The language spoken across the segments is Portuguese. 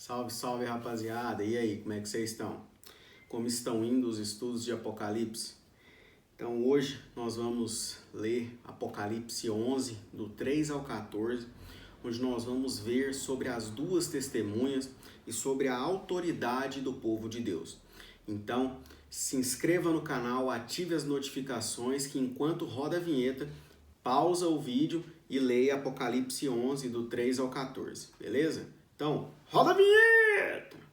Salve, salve, rapaziada! E aí, como é que vocês estão? Como estão indo os estudos de Apocalipse? Então, hoje nós vamos ler Apocalipse 11, do 3 ao 14, onde nós vamos ver sobre as duas testemunhas e sobre a autoridade do povo de Deus. Então, se inscreva no canal, ative as notificações que enquanto roda a vinheta, pausa o vídeo e leia Apocalipse 11, do 3 ao 14, beleza? Então, roda a vinheta!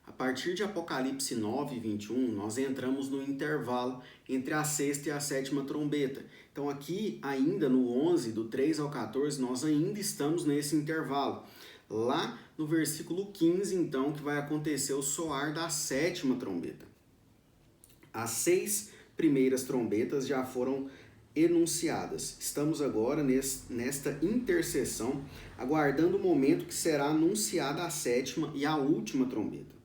A partir de Apocalipse 9, 21, nós entramos no intervalo entre a sexta e a sétima trombeta. Então aqui ainda no 11, do 3 ao 14, nós ainda estamos nesse intervalo. Lá no versículo 15, então, que vai acontecer o soar da sétima trombeta. As 6 primeiras trombetas já foram enunciadas. Estamos agora nesta intercessão, aguardando o momento que será anunciada a sétima e a última trombeta,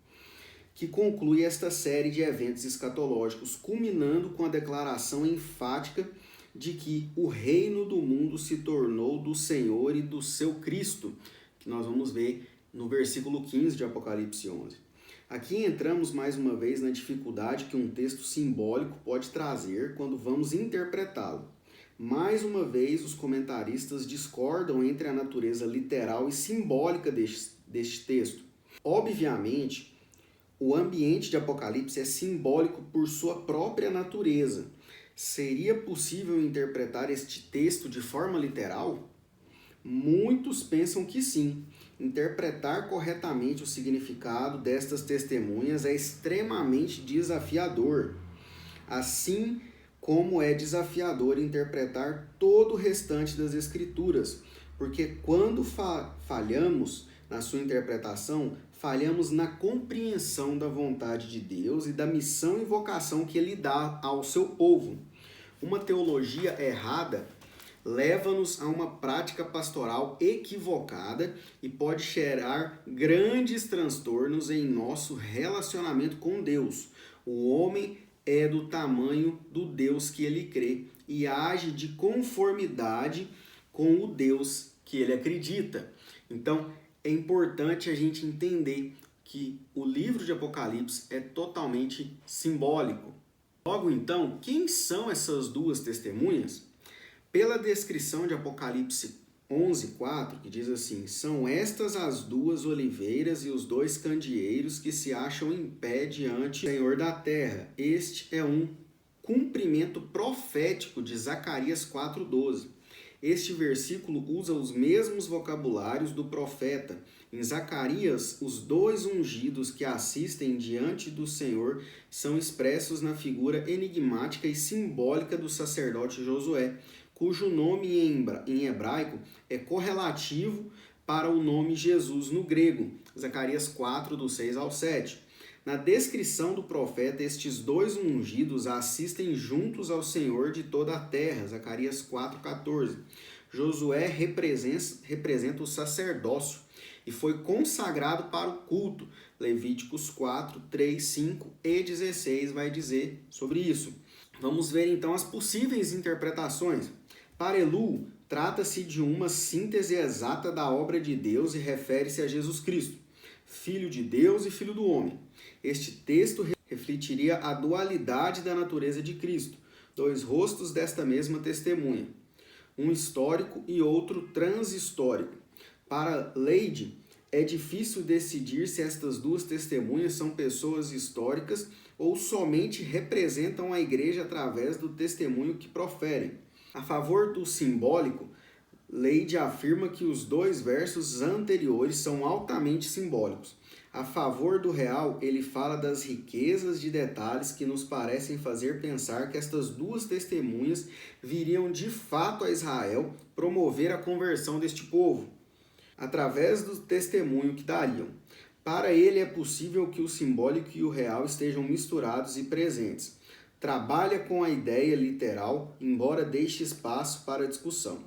que conclui esta série de eventos escatológicos, culminando com a declaração enfática de que o reino do mundo se tornou do Senhor e do seu Cristo, que nós vamos ver no versículo 15 de Apocalipse 11. Aqui entramos mais uma vez na dificuldade que um texto simbólico pode trazer quando vamos interpretá-lo. Mais uma vez, os comentaristas discordam entre a natureza literal e simbólica deste texto. Obviamente, o ambiente de Apocalipse é simbólico por sua própria natureza. Seria possível interpretar este texto de forma literal? Muitos pensam que sim. Interpretar corretamente o significado destas testemunhas é extremamente desafiador, assim como é desafiador interpretar todo o restante das Escrituras, porque quando falhamos na sua interpretação, falhamos na compreensão da vontade de Deus e da missão e vocação que Ele dá ao seu povo. Uma teologia errada leva-nos a uma prática pastoral equivocada e pode gerar grandes transtornos em nosso relacionamento com Deus. O homem é do tamanho do Deus que ele crê e age de conformidade com o Deus que ele acredita. Então, é importante a gente entender que o livro de Apocalipse é totalmente simbólico. Logo então, quem são essas duas testemunhas? Pela descrição de Apocalipse 11:4, que diz assim: são estas as duas oliveiras e os dois candeeiros que se acham em pé diante do Senhor da terra. Este é um cumprimento profético de Zacarias 4:12. Este versículo usa os mesmos vocabulários do profeta. Em Zacarias, os dois ungidos que assistem diante do Senhor são expressos na figura enigmática e simbólica do sacerdote Josué, cujo nome em hebraico é correlativo para o nome Jesus no grego, Zacarias 4, do 6 ao 7. Na descrição do profeta, estes dois ungidos assistem juntos ao Senhor de toda a terra, Zacarias 4,14. Josué representa o sacerdócio e foi consagrado para o culto, Levíticos 4, 3, 5 e 16 vai dizer sobre isso. Vamos ver então as possíveis interpretações. Para Elu, trata-se de uma síntese exata da obra de Deus e refere-se a Jesus Cristo, Filho de Deus e Filho do homem. Este texto refletiria a dualidade da natureza de Cristo, dois rostos desta mesma testemunha, um histórico e outro transhistórico. Para Leide, é difícil decidir se estas duas testemunhas são pessoas históricas ou somente representam a igreja através do testemunho que proferem. A favor do simbólico, Leide afirma que os dois versos anteriores são altamente simbólicos. A favor do real, ele fala das riquezas de detalhes que nos parecem fazer pensar que estas duas testemunhas viriam de fato a Israel promover a conversão deste povo, através do testemunho que dariam. Para ele é possível que o simbólico e o real estejam misturados e presentes. trabalha com a ideia literal, embora deixe espaço para discussão.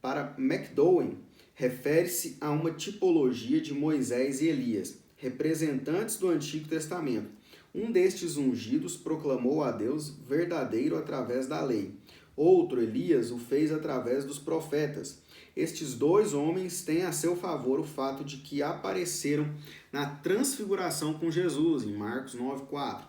Para McDowell, refere-se a uma tipologia de Moisés e Elias, representantes do Antigo Testamento. Um destes ungidos proclamou a Deus verdadeiro através da lei. Outro, Elias, o fez através dos profetas. Estes dois homens têm a seu favor o fato de que apareceram na transfiguração com Jesus, em Marcos 9,4,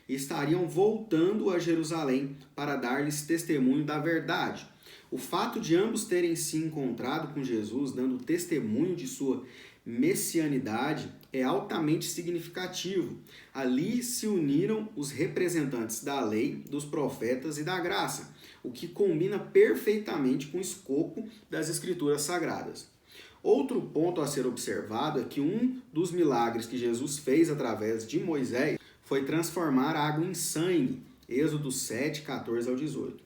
e estariam voltando a Jerusalém para dar-lhes testemunho da verdade. O fato de ambos terem se encontrado com Jesus, dando testemunho de sua messianidade, é altamente significativo. Ali se uniram os representantes da lei, dos profetas e da graça, o que combina perfeitamente com o escopo das Escrituras Sagradas. Outro ponto a ser observado é que um dos milagres que Jesus fez através de Moisés foi transformar água em sangue, Êxodo 7, 14 ao 18.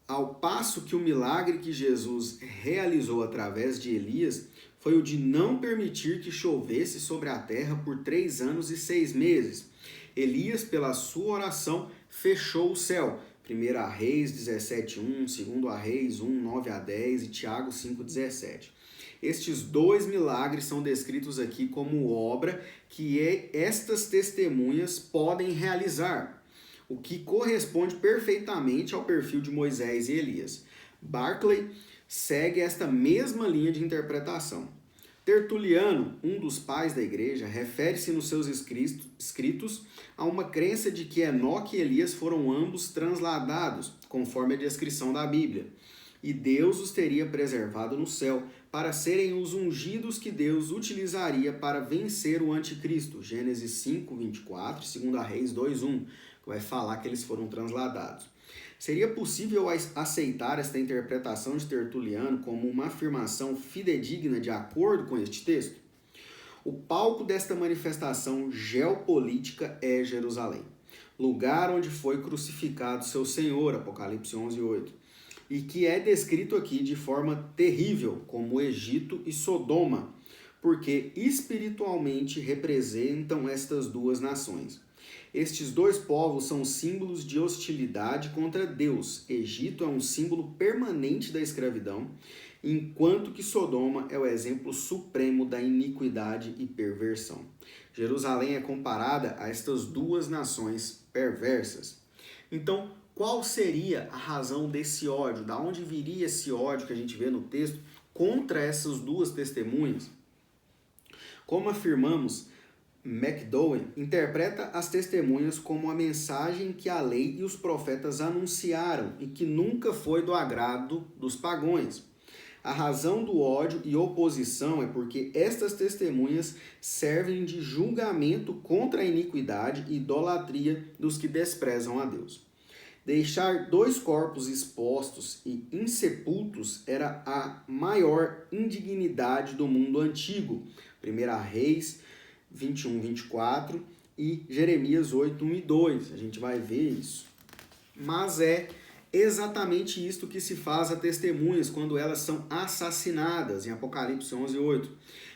Ao passo que o milagre que Jesus realizou através de Elias foi o de não permitir que chovesse sobre a terra por 3 anos e 6 meses. Elias, pela sua oração, fechou o céu. 1 Reis 17:1, 2 Reis 1, 9 a 10 e Tiago 5:17. Estes dois milagres são descritos aqui como obra que estas testemunhas podem realizar, o que corresponde perfeitamente ao perfil de Moisés e Elias. Barclay segue esta mesma linha de interpretação. Tertuliano, um dos pais da igreja, refere-se nos seus escritos a uma crença de que Enoque e Elias foram ambos transladados, conforme a descrição da Bíblia, e Deus os teria preservado no céu para serem os ungidos que Deus utilizaria para vencer o anticristo. Gênesis 5:24 e 2 Reis 2:1, que vai falar que eles foram transladados. Seria possível aceitar esta interpretação de Tertuliano como uma afirmação fidedigna de acordo com este texto? O palco desta manifestação geopolítica é Jerusalém, lugar onde foi crucificado seu Senhor, Apocalipse 11:8, e que é descrito aqui de forma terrível como Egito e Sodoma, porque espiritualmente representam estas duas nações. Estes dois povos são símbolos de hostilidade contra Deus. Egito é um símbolo permanente da escravidão, enquanto que Sodoma é o exemplo supremo da iniquidade e perversão. Jerusalém é comparada a estas duas nações perversas. Então, qual seria a razão desse ódio? Da onde viria esse ódio que a gente vê no texto contra essas duas testemunhas? Como afirmamos, McDowell interpreta as testemunhas como a mensagem que a lei e os profetas anunciaram e que nunca foi do agrado dos pagãos. A razão do ódio e oposição é porque estas testemunhas servem de julgamento contra a iniquidade e idolatria dos que desprezam a Deus. Deixar dois corpos expostos e insepultos era a maior indignidade do mundo antigo. 1 Reis 21:24 e Jeremias 8:1 e 2. A gente vai ver isso. Mas é exatamente isto que se faz a testemunhas quando elas são assassinadas, em Apocalipse 11:8.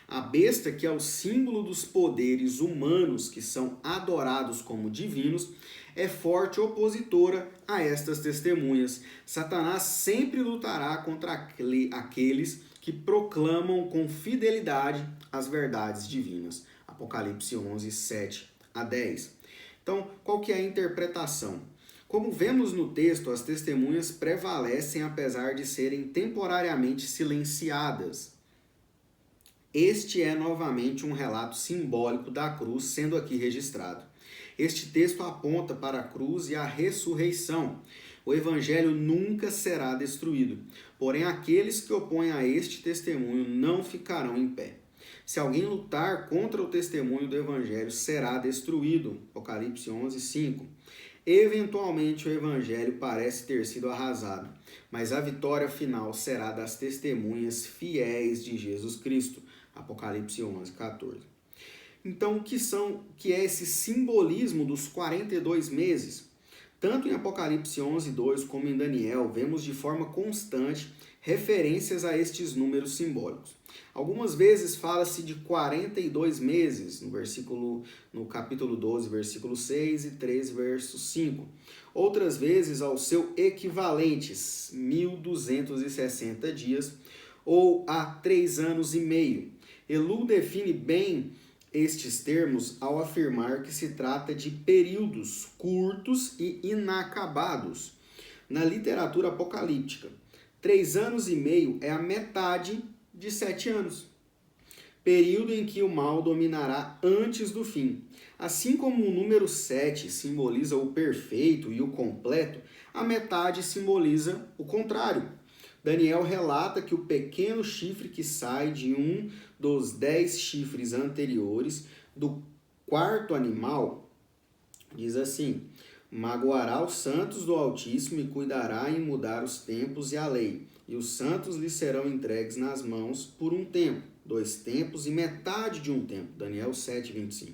A besta, que é o símbolo dos poderes humanos que são adorados como divinos, é forte opositora a estas testemunhas. Satanás sempre lutará contra aqueles que proclamam com fidelidade as verdades divinas. Apocalipse 11, 7 a 10. Então, qual que é a interpretação? Como vemos no texto, as testemunhas prevalecem apesar de serem temporariamente silenciadas. Este é novamente um relato simbólico da cruz sendo aqui registrado. Este texto aponta para a cruz e a ressurreição. O evangelho nunca será destruído, porém aqueles que opõem a este testemunho não ficarão em pé. Se alguém lutar contra o testemunho do evangelho, será destruído. Apocalipse 11, 5. Eventualmente o evangelho parece ter sido arrasado, mas a vitória final será das testemunhas fiéis de Jesus Cristo. Apocalipse 11, 14. Então, o que é esse simbolismo dos 42 meses? Tanto em Apocalipse 11, 2 como em Daniel, vemos de forma constante referências a estes números simbólicos. Algumas vezes fala-se de 42 meses, no capítulo 12, versículo 6 e 13, verso 5. outras vezes ao seu equivalente, 1.260 dias, ou a 3 anos e meio. Elu define bem estes termos ao afirmar que se trata de períodos curtos e inacabados. Na literatura apocalíptica, 3 anos e meio é a metade de 7 anos, período em que o mal dominará antes do fim. Assim como o número 7 simboliza o perfeito e o completo, a metade simboliza o contrário. Daniel relata que o pequeno chifre que sai de um dos 10 chifres anteriores do quarto animal, diz assim: magoará os santos do Altíssimo e cuidará em mudar os tempos e a lei. E os santos lhe serão entregues nas mãos por um tempo, 2 tempos e metade de um tempo. Daniel 7, 25.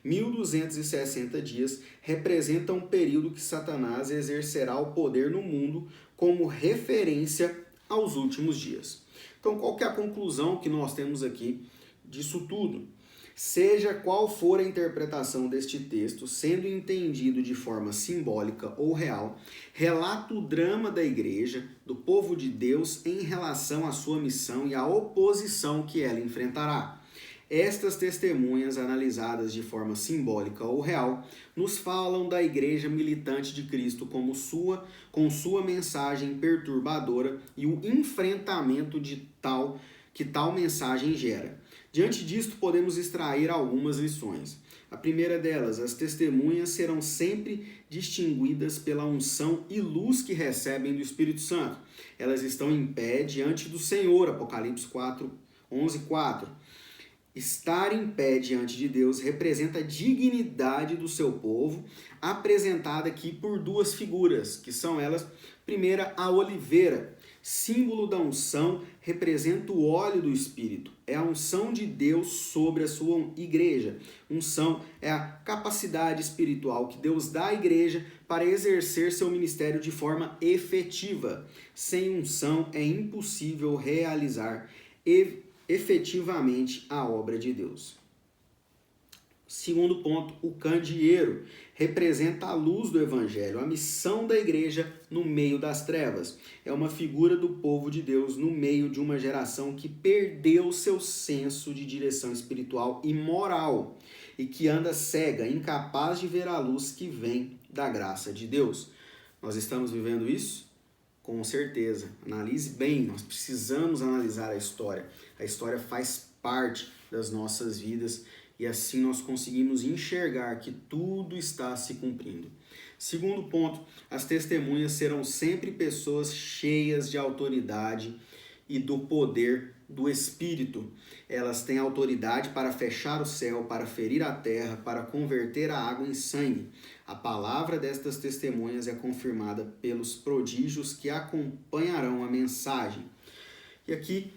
1.260 dias representam um período que Satanás exercerá o poder no mundo como referência aos últimos dias. Então, qual que é a conclusão que nós temos aqui disso tudo? Seja qual for a interpretação deste texto, sendo entendido de forma simbólica ou real, relata o drama da igreja, do povo de Deus em relação à sua missão e à oposição que ela enfrentará. Estas testemunhas, analisadas de forma simbólica ou real, nos falam da igreja militante de Cristo com sua mensagem perturbadora e o enfrentamento que tal mensagem gera. Diante disto, podemos extrair algumas lições. A primeira delas, as testemunhas serão sempre distinguidas pela unção e luz que recebem do Espírito Santo. Elas estão em pé diante do Senhor, Apocalipse 11:4. Estar em pé diante de Deus representa a dignidade do seu povo, apresentada aqui por 2 figuras, que são elas, primeira, a oliveira, símbolo da unção, representa o óleo do Espírito. É a unção de Deus sobre a sua igreja. Unção é a capacidade espiritual que Deus dá à igreja para exercer seu ministério de forma efetiva. Sem unção é impossível realizar efetivamente a obra de Deus. Segundo ponto, o candeeiro representa a luz do evangelho, a missão da igreja no meio das trevas. É uma figura do povo de Deus no meio de uma geração que perdeu seu senso de direção espiritual e moral e que anda cega, incapaz de ver a luz que vem da graça de Deus. Nós estamos vivendo isso? Com certeza. Analise bem, nós precisamos analisar a história. A história faz parte das nossas vidas e assim nós conseguimos enxergar que tudo está se cumprindo. Segundo ponto, as testemunhas serão sempre pessoas cheias de autoridade e do poder do Espírito. Elas têm autoridade para fechar o céu, para ferir a terra, para converter a água em sangue. A palavra destas testemunhas é confirmada pelos prodígios que acompanharão a mensagem. E aqui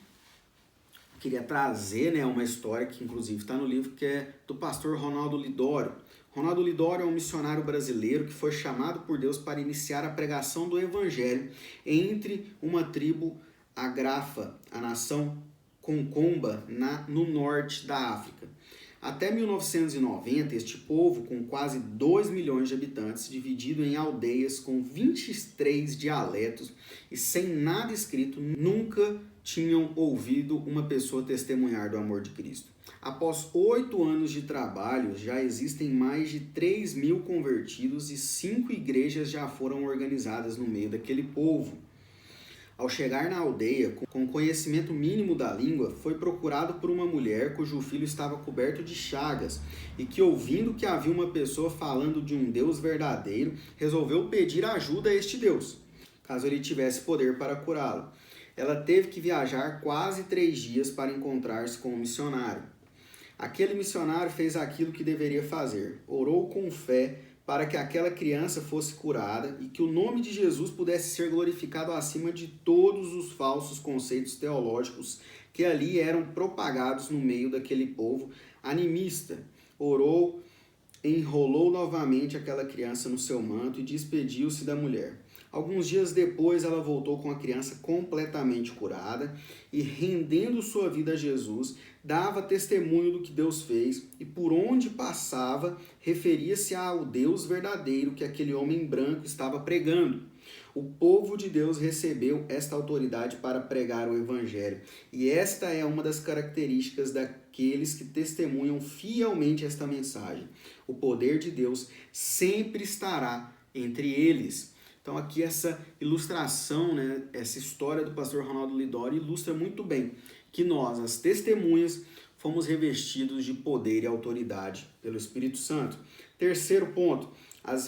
queria trazer uma história que inclusive está no livro, que é do pastor Ronaldo Lidório. Ronaldo Lidório é um missionário brasileiro que foi chamado por Deus para iniciar a pregação do evangelho entre uma tribo agrafa, a nação Concomba, no norte da África. Até 1990, este povo, com quase 2 milhões de habitantes, dividido em aldeias com 23 dialetos e sem nada escrito, nunca tinham ouvido uma pessoa testemunhar do amor de Cristo. Após 8 anos de trabalho, já existem mais de 3.000 convertidos e 5 igrejas já foram organizadas no meio daquele povo. Ao chegar na aldeia, com conhecimento mínimo da língua, foi procurado por uma mulher cujo filho estava coberto de chagas e que, ouvindo que havia uma pessoa falando de um Deus verdadeiro, resolveu pedir ajuda a este Deus, caso ele tivesse poder para curá-lo. Ela teve que viajar quase 3 dias para encontrar-se com um missionário. Aquele missionário fez aquilo que deveria fazer, orou com fé para que aquela criança fosse curada e que o nome de Jesus pudesse ser glorificado acima de todos os falsos conceitos teológicos que ali eram propagados no meio daquele povo animista. Orou, enrolou novamente aquela criança no seu manto e despediu-se da mulher. Alguns dias depois, ela voltou com a criança completamente curada e, rendendo sua vida a Jesus, dava testemunho do que Deus fez e, por onde passava, referia-se ao Deus verdadeiro que aquele homem branco estava pregando. O povo de Deus recebeu esta autoridade para pregar o Evangelho, e esta é uma das características daqueles que testemunham fielmente esta mensagem. O poder de Deus sempre estará entre eles. Então aqui essa ilustração, essa história do pastor Ronaldo Lidório ilustra muito bem que nós, as testemunhas, fomos revestidos de poder e autoridade pelo Espírito Santo. Terceiro ponto, as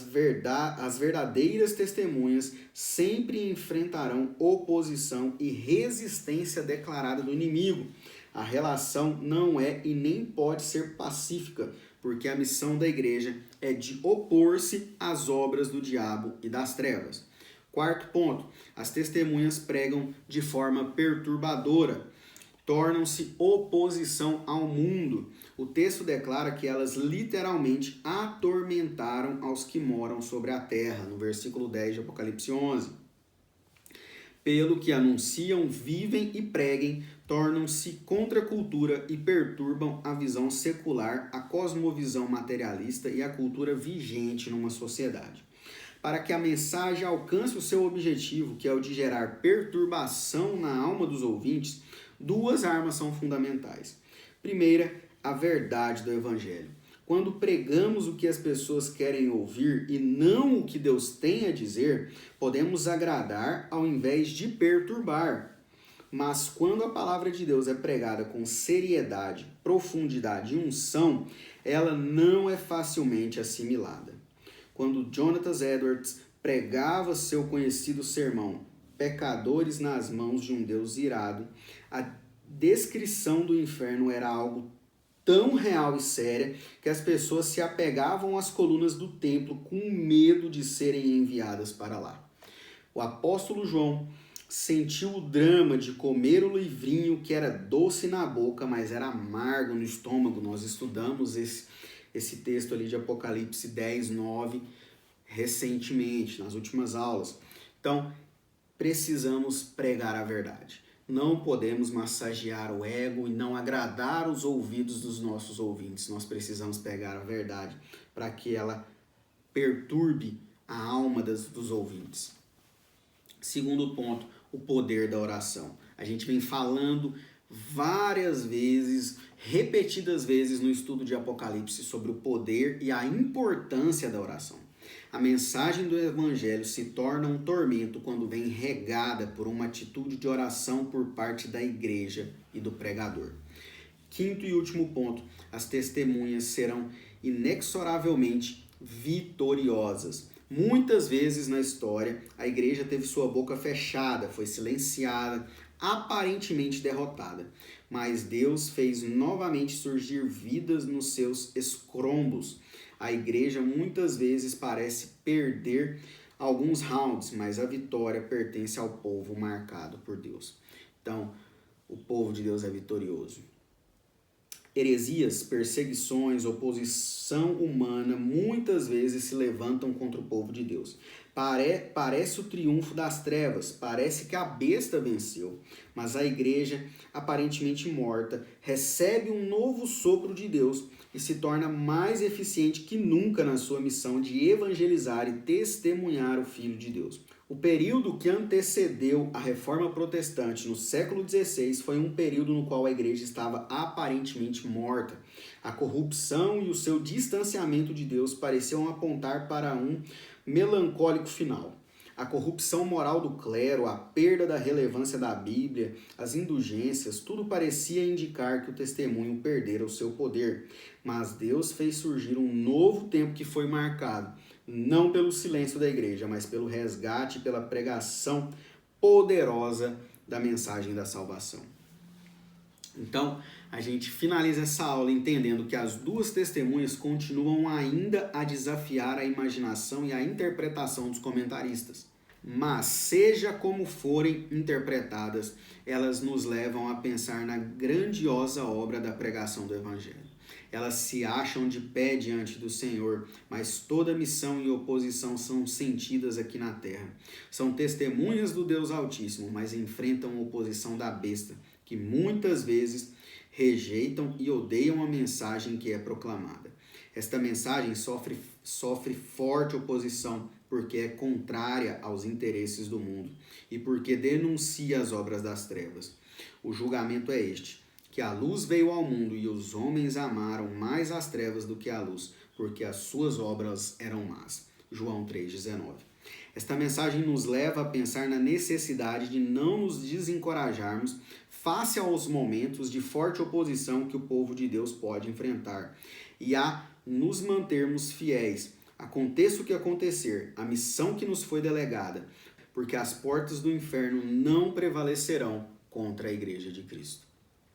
verdadeiras testemunhas sempre enfrentarão oposição e resistência declarada do inimigo. A relação não é e nem pode ser pacífica, porque a missão da igreja é de opor-se às obras do diabo e das trevas. Quarto ponto, as testemunhas pregam de forma perturbadora, tornam-se oposição ao mundo. O texto declara que elas literalmente atormentaram aos que moram sobre a terra, no versículo 10 de Apocalipse 11. Pelo que anunciam, vivem e preguem, tornam-se contra a cultura e perturbam a visão secular, a cosmovisão materialista e a cultura vigente numa sociedade. Para que a mensagem alcance o seu objetivo, que é o de gerar perturbação na alma dos ouvintes, duas armas são fundamentais. Primeira, a verdade do Evangelho. Quando pregamos o que as pessoas querem ouvir e não o que Deus tem a dizer, podemos agradar ao invés de perturbar. Mas quando a palavra de Deus é pregada com seriedade, profundidade e unção, ela não é facilmente assimilada. Quando Jonathan Edwards pregava seu conhecido sermão Pecadores nas mãos de um Deus irado, a descrição do inferno era algo tão real e séria que as pessoas se apegavam às colunas do templo com medo de serem enviadas para lá. O apóstolo João sentiu o drama de comer o livrinho que era doce na boca, mas era amargo no estômago. Nós estudamos esse texto ali de Apocalipse 10, 9, recentemente, nas últimas aulas. Então, precisamos pregar a verdade. Não podemos massagear o ego e não agradar os ouvidos dos nossos ouvintes. Nós precisamos pregar a verdade para que ela perturbe a alma dos ouvintes. Segundo ponto, o poder da oração. A gente vem falando várias vezes, repetidas vezes no estudo de Apocalipse sobre o poder e a importância da oração. A mensagem do Evangelho se torna um tormento quando vem regada por uma atitude de oração por parte da igreja e do pregador. Quinto e último ponto, as testemunhas serão inexoravelmente vitoriosas. Muitas vezes na história, a igreja teve sua boca fechada, foi silenciada, aparentemente derrotada. Mas Deus fez novamente surgir vidas nos seus escrombos. A igreja muitas vezes parece perder alguns rounds, mas a vitória pertence ao povo marcado por Deus. Então, o povo de Deus é vitorioso. Heresias, perseguições, oposição humana muitas vezes se levantam contra o povo de Deus. Parece o triunfo das trevas, parece que a besta venceu, mas a igreja, aparentemente morta, recebe um novo sopro de Deus e se torna mais eficiente que nunca na sua missão de evangelizar e testemunhar o Filho de Deus. O período que antecedeu a Reforma Protestante no século XVI foi um período no qual a igreja estava aparentemente morta. A corrupção e o seu distanciamento de Deus pareciam apontar para um melancólico final. A corrupção moral do clero, a perda da relevância da Bíblia, as indulgências, tudo parecia indicar que o testemunho perdera o seu poder. Mas Deus fez surgir um novo tempo que foi marcado, não pelo silêncio da igreja, mas pelo resgate e pela pregação poderosa da mensagem da salvação. Então, a gente finaliza essa aula entendendo que as duas testemunhas continuam ainda a desafiar a imaginação e a interpretação dos comentaristas. Mas, seja como forem interpretadas, elas nos levam a pensar na grandiosa obra da pregação do Evangelho. elas se acham de pé diante do Senhor, mas toda missão e oposição são sentidas aqui na terra. São testemunhas do Deus Altíssimo, mas enfrentam a oposição da besta, que muitas vezes rejeitam e odeiam a mensagem que é proclamada. Esta mensagem sofre forte oposição porque é contrária aos interesses do mundo e porque denuncia as obras das trevas. O julgamento é este, que a luz veio ao mundo e os homens amaram mais as trevas do que a luz, porque as suas obras eram más. João 3,19. Esta mensagem nos leva a pensar na necessidade de não nos desencorajarmos face aos momentos de forte oposição que o povo de Deus pode enfrentar e a nos mantermos fiéis. Aconteça o que acontecer, a missão que nos foi delegada, porque as portas do inferno não prevalecerão contra a Igreja de Cristo.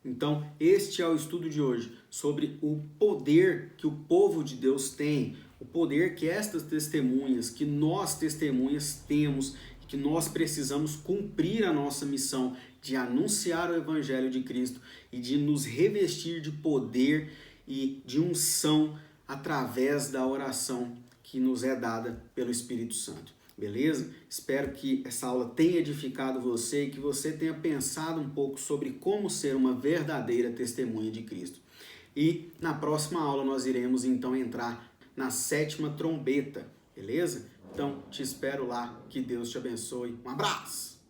Então, este é o estudo de hoje sobre o poder que o povo de Deus tem, o poder que estas testemunhas, que nós testemunhas temos, que nós precisamos cumprir a nossa missão de anunciar o Evangelho de Cristo e de nos revestir de poder e de unção através da oração que nos é dada pelo Espírito Santo. Beleza? Espero que essa aula tenha edificado você e que você tenha pensado um pouco sobre como ser uma verdadeira testemunha de Cristo. E na próxima aula nós iremos então entrar na 7ª trombeta, beleza? Então te espero lá, que Deus te abençoe. Um abraço!